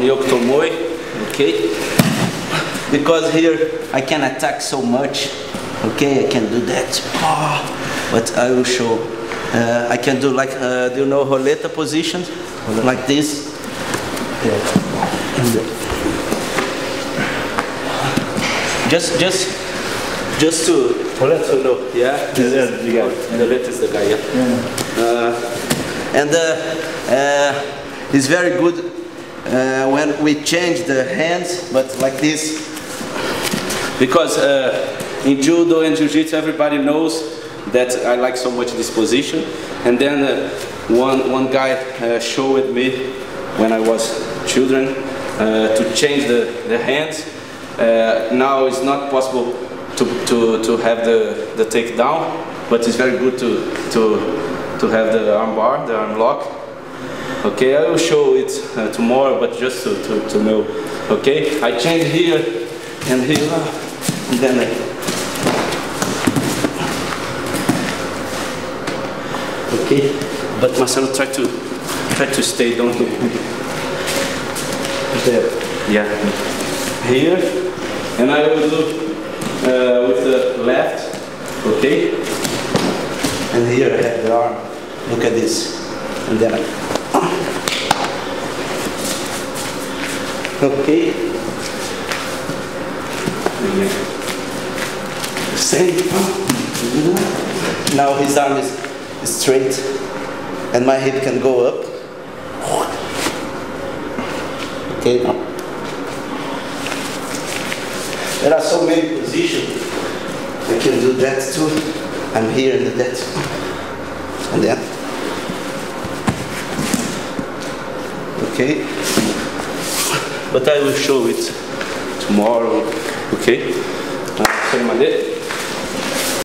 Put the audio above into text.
Yokotomoi, okay? Because here I can attack so much, okay? I can do that, but I will show. I can do like, do you know roleta position? Like this. Just to let you know, yeah? You got it. Roleta is the guy, yeah? It's very good when we change the hands, but like this. Because in Judo and Jiu-Jitsu, everybody knows that I like so much this position. And then one guy showed me when I was children to change the hands. Now it's not possible to have the takedown, but it's very good to have the arm bar, the arm lock. Okay, I will show it tomorrow, but just to know. Okay, I change here and here, and then okay, but Marcelo try to stay down here. There, yeah, here, and I will do with the left. Okay, and here I have the arm. Look at this, and then. Okay. Same. Now his arm is straight, and my hip can go up. Okay. There are so many positions. I can do that too. I'm here and do that, and then. Okay. But I will show it tomorrow, okay?